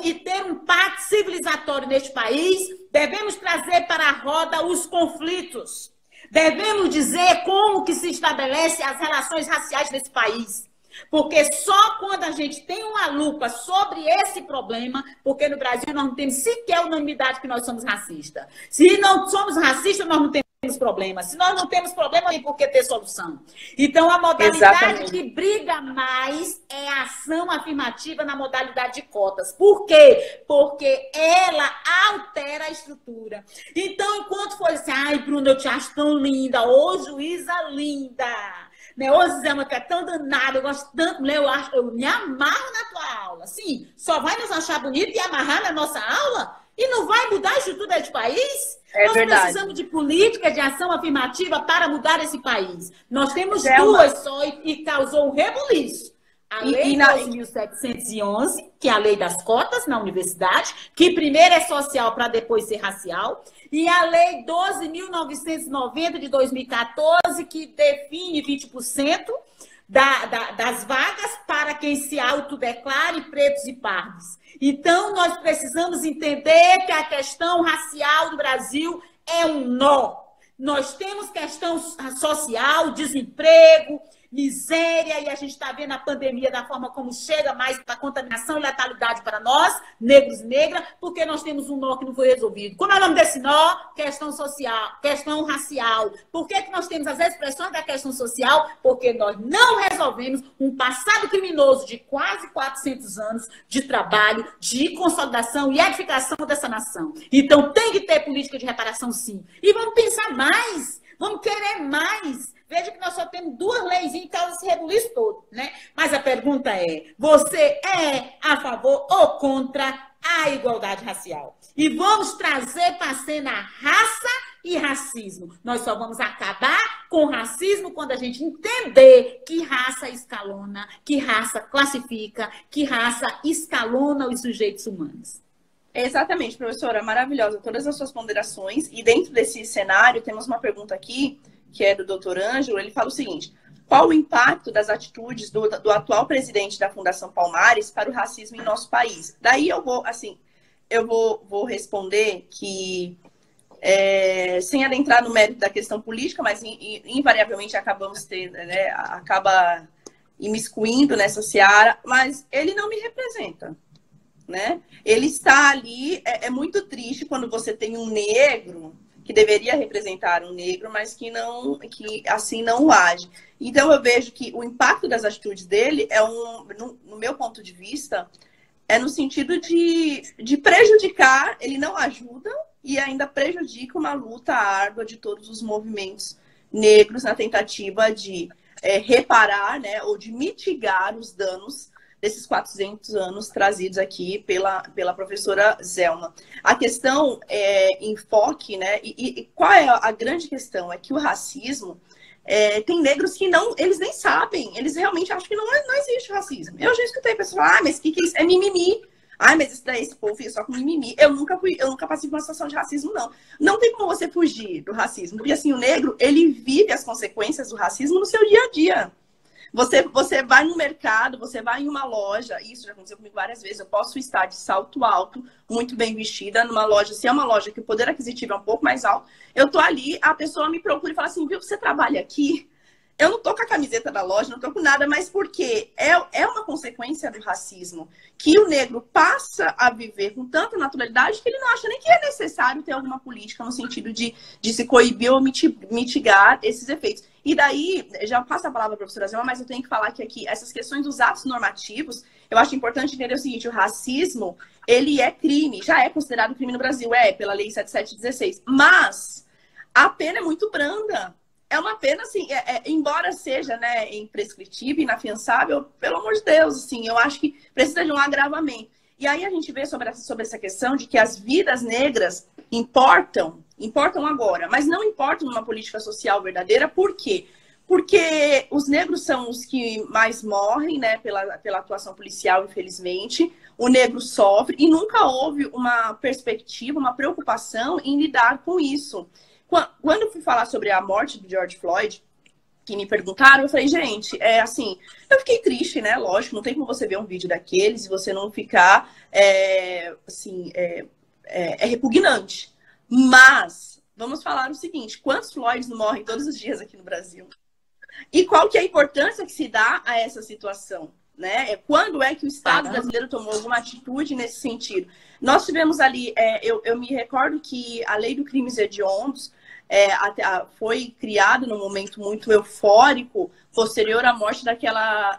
e ter um pacto civilizatório neste país, devemos trazer para a roda os conflitos. Devemos dizer como que se estabelecem as relações raciais nesse país. Porque só quando a gente tem uma lupa sobre esse problema, porque no Brasil nós não temos sequer unanimidade que nós somos racistas. Se não somos racistas, nós não temos problema. Se nós não temos problema, tem por que ter solução. Então, a modalidade que briga mais é a ação afirmativa na modalidade de cotas. Por quê? Porque ela altera a estrutura. Então, enquanto for assim, ai, Bruna, eu te acho tão linda, ô, juíza linda, né? Ô, Zema, que é tão danada, eu gosto tanto, né? Eu me amarro na tua aula. Sim, só vai nos achar bonito e amarrar na nossa aula? E não vai mudar a estrutura deste país? Nós precisamos de política de ação afirmativa para mudar esse país. Nós temos duas só e causou um rebuliço. A Lei 12.711, que é a lei das cotas na universidade, que primeiro é social para depois ser racial, e a Lei 12.990 de 2014, que define 20% das vagas para quem se autodeclare pretos e pardos. Então, nós precisamos entender que a questão racial do Brasil é um nó. Nós temos questão social, desemprego, miséria, e a gente está vendo a pandemia da forma como chega mais para contaminação e letalidade para nós, negros e negras, porque nós temos um nó que não foi resolvido. Como é o nome desse nó? Questão social, questão racial. Por que nós temos as expressões da questão social? Porque nós não resolvemos um passado criminoso de quase 400 anos de trabalho, de consolidação e edificação dessa nação. Então, tem que ter política de reparação, sim. E vamos pensar mais, vamos querer mais. Veja que nós só temos 2 leis em causa desse rebuliço todo, né? Mas a pergunta é, você é a favor ou contra a igualdade racial? E vamos trazer para a cena a raça e racismo. Nós só vamos acabar com o racismo quando a gente entender que raça escalona, que raça classifica, que raça escalona os sujeitos humanos. Exatamente, professora, maravilhosa, todas as suas ponderações. E dentro desse cenário, temos uma pergunta aqui, que é do doutor Ângelo. Ele fala o seguinte: qual o impacto das atitudes do atual presidente da Fundação Palmares para o racismo em nosso país? Daí eu vou responder que, sem adentrar no mérito da questão política, mas invariavelmente acaba imiscuindo nessa seara, mas ele não me representa. Né? Ele está ali, é muito triste quando você tem um negro que deveria representar um negro, mas que assim não o age. Então eu vejo que o impacto das atitudes dele no meu ponto de vista, é no sentido de prejudicar, ele não ajuda e ainda prejudica uma luta árdua de todos os movimentos negros na tentativa de reparar, né, ou de mitigar os danos desses 400 anos trazidos aqui pela professora Zelma. A questão enfoque, né? E qual é a grande questão? É que o racismo tem negros que eles nem sabem, eles realmente acham que não existe racismo. Eu já escutei pessoas falar, mas que é isso? É mimimi. Mas esse povo fica só com mimimi. Eu nunca passei por uma situação de racismo, não. Não tem como você fugir do racismo, porque assim, o negro, ele vive as consequências do racismo no seu dia a dia. Você vai no mercado, você vai em uma loja, isso já aconteceu comigo várias vezes, eu posso estar de salto alto, muito bem vestida, numa loja, se é uma loja que o poder aquisitivo é um pouco mais alto, eu tô ali, a pessoa me procura e fala assim, viu, você trabalha aqui? Eu não tô com a camiseta da loja, não tô com nada, mas por quê? É uma consequência do racismo, que o negro passa a viver com tanta naturalidade que ele não acha nem que é necessário ter alguma política no sentido de se coibir ou mitigar esses efeitos. E daí, já passo a palavra para a professora Zelma, mas eu tenho que falar que aqui, essas questões dos atos normativos, eu acho importante entender o seguinte, o racismo, ele é crime, já é considerado crime no Brasil, pela lei 7716, mas a pena é muito branda. É uma pena, assim, embora seja, né, imprescritível, inafiançável, pelo amor de Deus, assim, eu acho que precisa de um agravamento. E aí a gente vê sobre essa questão de que as vidas negras importam agora, mas não importam numa política social verdadeira. Por quê? Porque os negros são os que mais morrem, né, pela atuação policial, infelizmente. O negro sofre e nunca houve uma perspectiva, uma preocupação em lidar com isso. Quando eu fui falar sobre a morte do George Floyd, que me perguntaram, eu falei, gente, assim, eu fiquei triste, né? Lógico, não tem como você ver um vídeo daqueles e você não ficar, repugnante. Mas, vamos falar o seguinte, quantos Floyds não morrem todos os dias aqui no Brasil? E qual que é a importância que se dá a essa situação? Né? Quando é que o Estado brasileiro tomou alguma atitude nesse sentido? Nós tivemos ali, eu me recordo que a lei do crimes hediondos foi criada num momento muito eufórico, posterior à morte daquela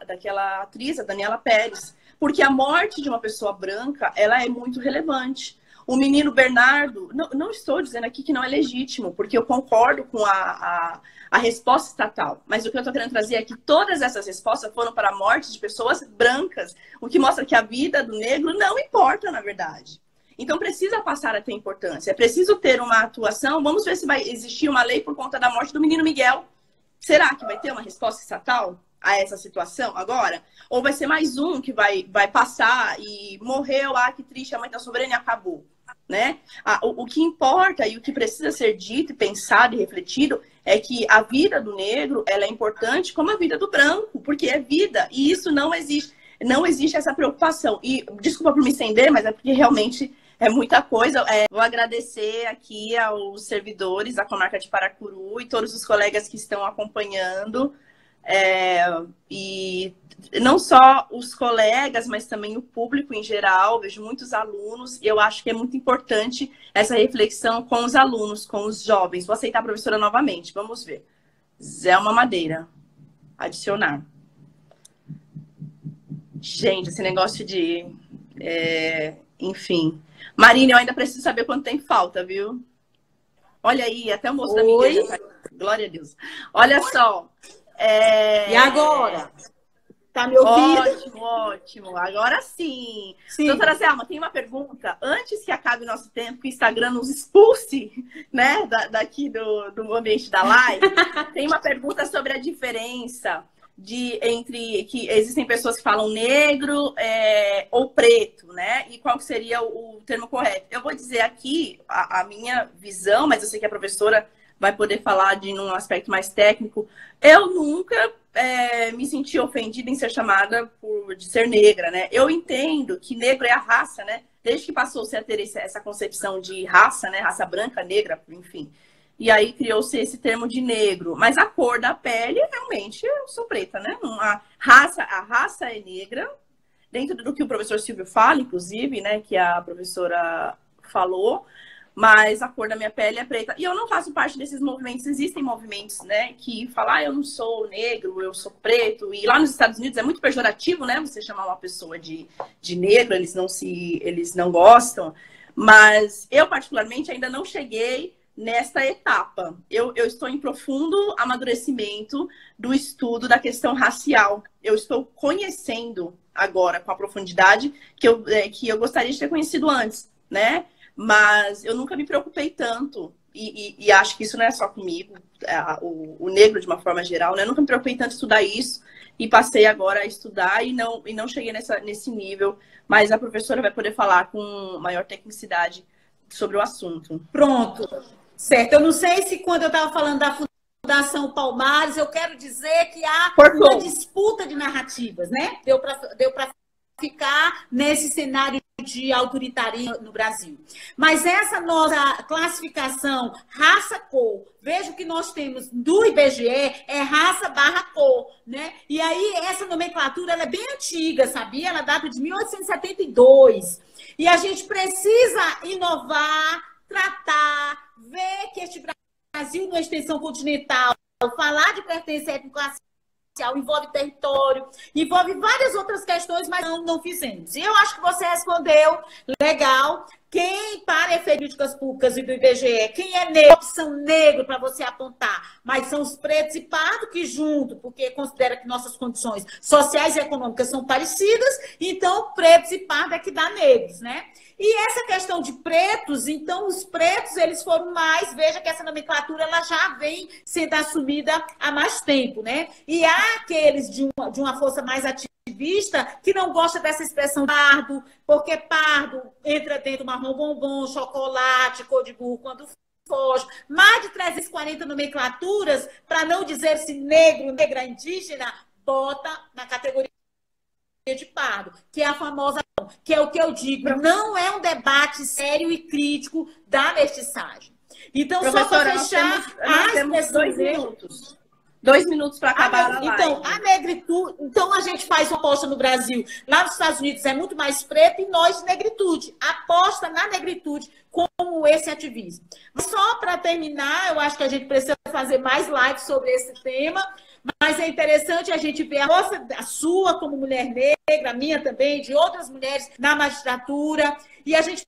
atriz, a Daniela Pérez. Porque a morte de uma pessoa branca, ela é muito relevante. O menino Bernardo, não estou dizendo aqui que não é legítimo, porque eu concordo com a resposta estatal. Mas o que eu estou querendo trazer é que todas essas respostas foram para a morte de pessoas brancas, o que mostra que a vida do negro não importa, na verdade. Então, precisa passar a ter importância. É preciso ter uma atuação. Vamos ver se vai existir uma lei por conta da morte do menino Miguel. Será que vai ter uma resposta estatal a essa situação agora? Ou vai ser mais um que vai passar e morreu, que triste, a mãe tá sobrando e acabou, né? O que importa e o que precisa ser dito e pensado e refletido é que a vida do negro, ela é importante como a vida do branco, porque é vida, e isso não existe. Não existe essa preocupação. E desculpa por me estender, mas é porque realmente é muita coisa. Vou agradecer aqui aos servidores da comarca de Paracuru e todos os colegas que estão acompanhando. E não só os colegas, mas também o público em geral. Vejo muitos alunos e eu acho que é muito importante essa reflexão com os alunos, com os jovens. Vou aceitar a professora novamente. Vamos ver. Zelma Madeira. Adicionar. Gente, esse negócio de... enfim. Marina, eu ainda preciso saber quanto tem falta, viu? Olha aí, até o moço da minha igreja tá... Glória a Deus. Olha só. E agora? Tá me ouvindo? Ótimo, ótimo. Agora sim. Sim. Doutora Selma, tem uma pergunta. Antes que acabe o nosso tempo, que o Instagram nos expulse, né, daqui do ambiente da live, tem uma pergunta sobre a diferença entre que existem pessoas que falam negro ou preto, né? E qual que seria o termo correto? Eu vou dizer aqui a minha visão, mas eu sei que a professora vai poder falar de um aspecto mais técnico. Eu nunca me senti ofendida em ser chamada de ser negra, né? Eu entendo que negro é a raça, né? Desde que passou-se a ter essa concepção de raça, né? Raça branca, negra, enfim. E aí criou-se esse termo de negro. Mas a cor da pele, realmente, eu sou preta, né? A raça é negra. Dentro do que o professor Silvio fala, inclusive, né? Que a professora falou. Mas a cor da minha pele é preta. E eu não faço parte desses movimentos. Existem movimentos, né, que falam, eu não sou negro, eu sou preto. E lá nos Estados Unidos é muito pejorativo, né, você chamar uma pessoa de negro, eles não gostam. Mas eu, particularmente, ainda não cheguei nesta etapa. Eu estou em profundo amadurecimento do estudo da questão racial. Eu estou conhecendo agora com a profundidade que eu gostaria de ter conhecido antes, né? Mas eu nunca me preocupei tanto, e acho que isso não é só comigo, o negro de uma forma geral, né? Eu nunca me preocupei tanto em estudar isso, e passei agora a estudar e não cheguei nesse nível, mas a professora vai poder falar com maior tecnicidade sobre o assunto. Pronto, certo. Eu não sei se quando eu estava falando da Fundação Palmares, eu quero dizer que há uma disputa de narrativas, né? Deu para ficar nesse cenário de autoritarismo no Brasil. Mas essa nossa classificação raça-cor, veja o que nós temos do IBGE, é raça/cor, né? E aí essa nomenclatura ela é bem antiga, sabia? Ela data de 1872. E a gente precisa inovar, tratar, ver que este Brasil, numa extensão continental, falar de pertença étnico-racial envolve território, envolve várias outras questões, mas não fizemos. E eu acho que você respondeu legal. Quem, para efeitos de políticas públicas e do IBGE, quem é negro, opção negro para você apontar, mas são os pretos e pardos que junto, porque considera que nossas condições sociais e econômicas são parecidas, então pretos e pardos é que dá negros, né? E essa questão de pretos, então os pretos eles foram mais, veja que essa nomenclatura ela já vem sendo assumida há mais tempo, né? E há aqueles de uma força mais ativista que não gosta dessa expressão pardo, porque pardo entra dentro marrom bombom, chocolate, cor de burro quando foge. Mais de 340 nomenclaturas, para não dizer se negro, negra, indígena, bota na categoria de pardo, que é a famosa, que é o que eu digo, não é um debate sério e crítico da mestiçagem. Então, só para fechar, nós temos 2 minutos. 2 minutos para acabar a live. Então, a negritude, então a gente faz uma aposta no Brasil. Lá nos Estados Unidos é muito mais preto e nós negritude. Aposta na negritude como esse ativismo. Mas só para terminar, eu acho que a gente precisa fazer mais lives sobre esse tema. Mas é interessante a gente ver a sua como mulher negra, a minha também, de outras mulheres na magistratura. E a gente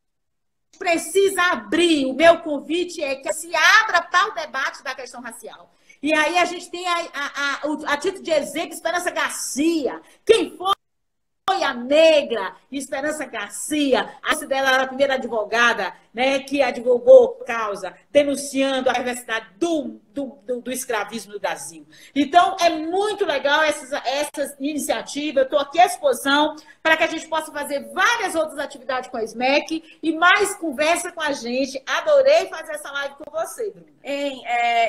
precisa abrir. O meu convite é que se abra para o debate da questão racial. E aí a gente tem a título de exemplo Esperança Garcia. Quem foi a negra Esperança Garcia, considerada a primeira advogada, né, que advogou causa, denunciando a perversidade do escravismo no Brasil. Então, é muito legal essas iniciativas. Eu estou aqui à disposição para que a gente possa fazer várias outras atividades com a SMEC e mais conversa com a gente. Adorei fazer essa live com você, Bruna.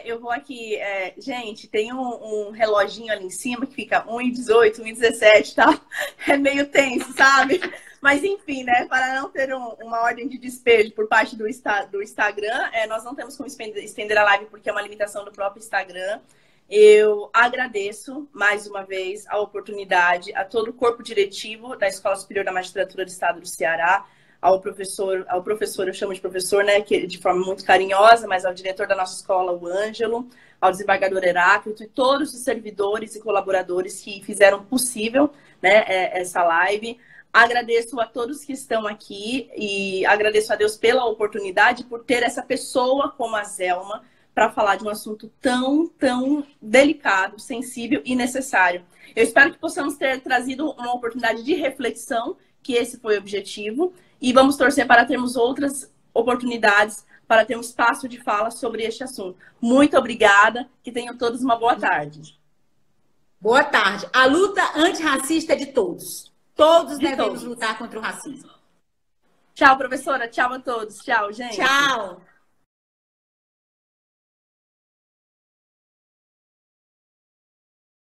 Eu vou aqui. Gente, tem um reloginho ali em cima que fica 1h18, 1h17, tá? É meio tenso, sabe? Mas, enfim, né? Para não ter uma ordem de despejo por parte do Instagram, nós não temos como estender a live porque é uma limitação do próprio Instagram. Eu agradeço, mais uma vez, a oportunidade a todo o corpo diretivo da Escola Superior da Magistratura do Estado do Ceará, ao professor, eu chamo de professor, né, que de forma muito carinhosa, mas ao diretor da nossa escola, o Ângelo, ao desembargador Heráclito e todos os servidores e colaboradores que fizeram possível, né, essa live. Agradeço a todos que estão aqui e agradeço a Deus pela oportunidade, por ter essa pessoa como a Zelma, para falar de um assunto tão delicado, sensível e necessário. Eu espero que possamos ter trazido uma oportunidade de reflexão, que esse foi o objetivo, e vamos torcer para termos outras oportunidades para ter um espaço de fala sobre este assunto. Muito obrigada, que tenham todos uma boa tarde. Boa tarde. A luta antirracista é de todos. Todos devemos lutar contra o racismo. Tchau, professora. Tchau a todos. Tchau, gente. Tchau.